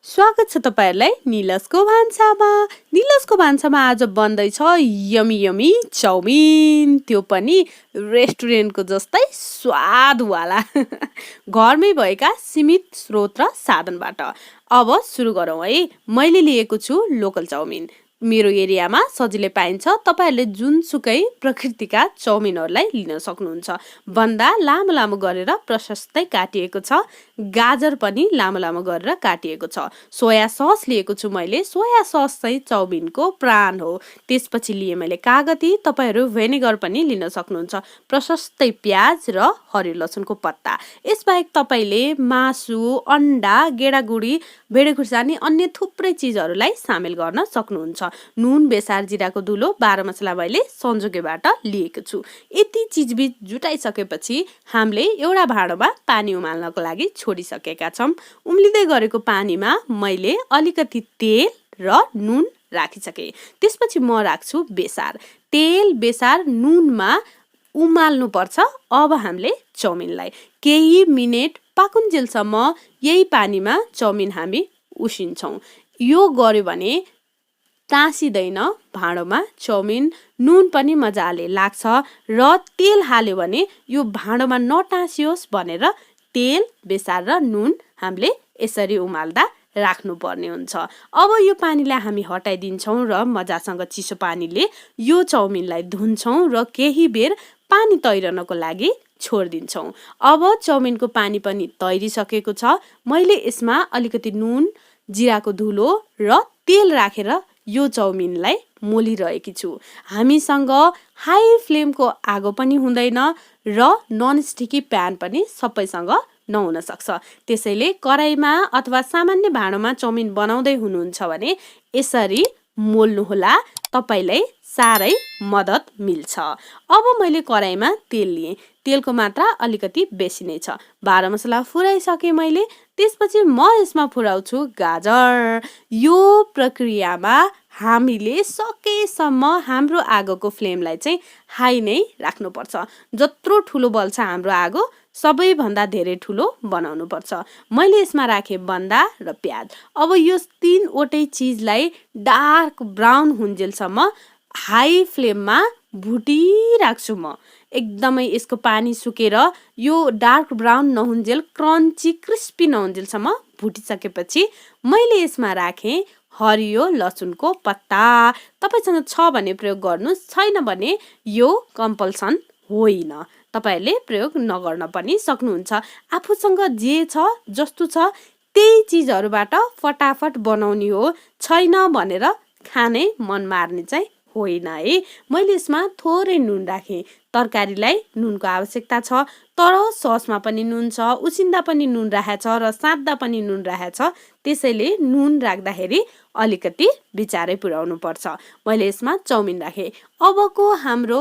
स्वागत छ तपाईहरुलाई निलस्को भान्सामा। निलस्को भान्सामा आज बन्दैछ यमी यमी चाउमिन, त्यो पनि रेस्टुरेन्टको जस्तै स्वादवाला। घरमै भएका सीमित स्रोत र साधनबाट। अब सुरु गरौँ है। मैले लिएको छु लोकल चाउमिन। मेरो एरियामा सजिलै पाइन्छ। तपाईहरुले जुनसुकै प्रकृतिका चाउमिनहरुलाई लिन सक्नुहुन्छ। बन्दा लामो लामो गरेर प्रशस्तै काटिएको छ। गाजर पनि लामो लामो गरेर काटिएको छ। सोया सस लिएको छु मैले। सोया सस चाहिँ चाउमिनको प्राण हो। त्यसपछि लिए मैले कागती, तपाईहरु भेनेगर पनि लिन सक्नुहुन्छ। प्रशस्तै प्याज र हरियो लसुनको पत्ता। यसबाहेक तपाईले मासु, अन्डा, गेडागुडी, भेडे खुर्सानी अन्य थुप्रै चीजहरुलाई सामेल गर्न सक्नुहुन्छ। नुन, बेसार, जिराको धुलो, 12 मसला मैले संजोगेबाट लिएको छु। यति चीजबिज जुटाइसकेपछि हामीले एउटा भाँडोमा पानी उमाल्नको लागि छोडिसकेका छौं। उम्लिदै गरेको पानीमा मैले अलिकति तेल र नुन राखिसके। त्यसपछि म राख्छु बेसार। तेल, बेसार, नुनमा उमाल्नु पर्छ। अब हामीले चाउमिनलाई केही मिनेट पाकुन्जेलसम्म यही पानीमा चाउमिन हामी उसिन्छौं। यो गर्यो भने तासिदैन भाँडोमा चाउमिन, नुन पनि मजाले लाग्छ र तेल हाल्यो भने यो भाँडोमा नटासियोस् भनेर तेल, बेसार र नुन हामीले यसरी उमाल्दा राख्नुपर्ने हुन्छ। अब यो पानीलाई हामी हटाइदिन्छौं र मजासँग चिसो पानीले यो चाउमिनलाई धुन्छौं र केही बेर पानी तैरनको लागि छोड्दिन्छौं। अब चाउमिनको पानी पनि तैरिसकेको छ। मैले यसमा अलिकति नुन, जिराको धुलो र तेल राखेर यो चाउमिनलाई मोलिरहेकी छु। हामीसँग हाई फ्लेमको आगो पनि हुँदैन र ननस्टिकी प्यान पनि सबैसँग नहुन सक्छ। त्यसैले कराईमा अथवा सामान्य भाँडोमा चाउमिन बनाउँदै हुनुहुन्छ भने यसरी मोल्नुहोला, तपाईलाई साह्रै मद्दत मिल्छ। अब मैले कराईमा तेल लिए। तेलको मात्रा अलिकति बेसी नै छ। 12 मसला फुराइसके मैले। त्यसपछि म यसमा फुराउँछु गाजर। यो प्रक्रियामा हामीले सकेसम्म हाम्रो आगोको फ्लेमलाई चाहिँ हाई नै राख्नुपर्छ। जत्रो ठुलो बल्छ हाम्रो आगो सबैभन्दा धेरै ठुलो बनाउनु पर्छ। मैले यसमा राखे बन्दा र प्याज। अब यो तीनवटै चीजलाई डार्क ब्राउन हुन्जेलसम्म हाई फ्लेममा भुटिराख्छु म। एकदमै यसको पानी सुकेर यो डार्क ब्राउन नहुन्जेल, क्रन्ची क्रिस्पी नहुन्जेलसम्म भुटिसकेपछि मैले यसमा राखे हरियो लसुनको पत्ता। तपाईसँग छ भने प्रयोग गर्नुस्, छैन भने यो कम्पल्सन होइन। तपाईहरुले प्रयोग नगर्न पनि सक्नुहुन्छ। आफूसँग जे छ, जस्तो छ त्यही चीजहरुबाट फटाफट बनाउने हो। छैन भनेर खाने मन मार्ने चाहिँ होइन है। मैले यसमा थोरै नुन राखे। तरकारीलाई नुनको आवश्यकता छ, तर ससमा पनि नुन छ, उसिन्दा पनि नुन राखेछ र साद्दा पनि नुन राखेछ। त्यसैले नुन राख्दाखेरि अलिकति विचारै पुर्याउनु पर्छ। मैले यसमा चाउमिन राखे। अबको हाम्रो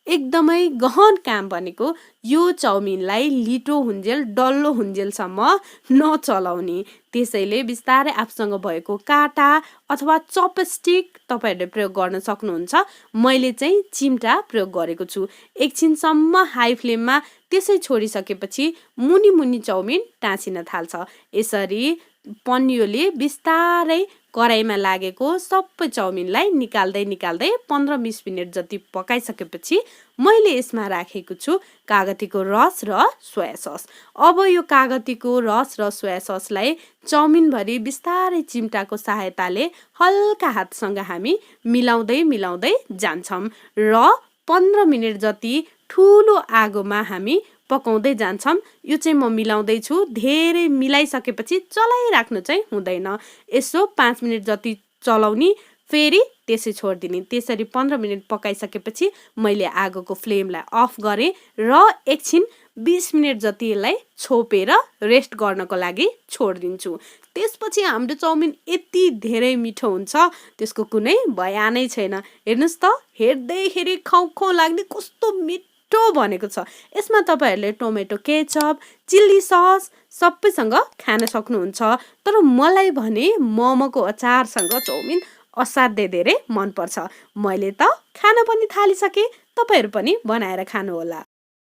एकदमै गहन काम भनेको यो चाउमिनलाई लिटो हुन्जेल, डल्लो हुन्जेलसम्म नचलाउने। त्यसैले बिस्तारै आफूसँग भएको काटा अथवा चपस्टिक तपाईहरुले प्रयोग गर्न सक्नुहुन्छ। मैले चाहिँ चिम्टा प्रयोग गरेको छु। एकछिनसम्म हाई फ्लेममा त्यसै छोडिसकेपछि मुनि मुनि चाउमिन टाँसिन थाल्छ। यसरी पन्युले बिस्तारै कराईमा लागेको सबै चाउमिनलाई निकाल्दै निकाल्दै 15-20 मिनेट जति पकाइसकेपछि मैले यसमा राखेको छु कागतीको रस र सोया सस। अब यो कागतीको रस र सोया ससलाई चाउमिनभरि बिस्तारै चिम्टाको सहायताले हल्का हातसँग हामी मिलाउँदै मिलाउँदै जान्छौं र 15 मिनेट जति ठुलो आगोमा हामी पकाउँदै जान्छौं। यो चाहिँ म मिलाउँदै छु। धेरै मिलाइसकेपछि चलाइराख्नु चाहिँ हुँदैन। यसो 5 मिनेट जति चलाउने, फेरि त्यसै छोड्दिने। त्यसरी 15 मिनेट पकाइसकेपछि मैले आगोको फ्लेमलाई अफ गरे र एकछिन 20 मिनेट जति यसलाई छोपेर रेस्ट गर्नको लागि छोड्दिन्छु। त्यसपछि हाम्रो चाउमिन यति धेरै मिठो हुन्छ, त्यसको कुनै बयानै छैन। हेर्नुस् त, हेर्दैखेरि खाउ खाउ लाग्ने कस्तो मिठो बनेको छ। यसमा तपाईहरुले टोमेटो केचप, चिल्ली सस सबैसँग खान सक्नुहुन्छ। तर मलाई भने मोमोको अचारसँग चाउमिन असाध्यै धेरै मन पर्छ। मैले त खान पनि थालिसके। तपाईहरु पनि बनाएर खानु होला।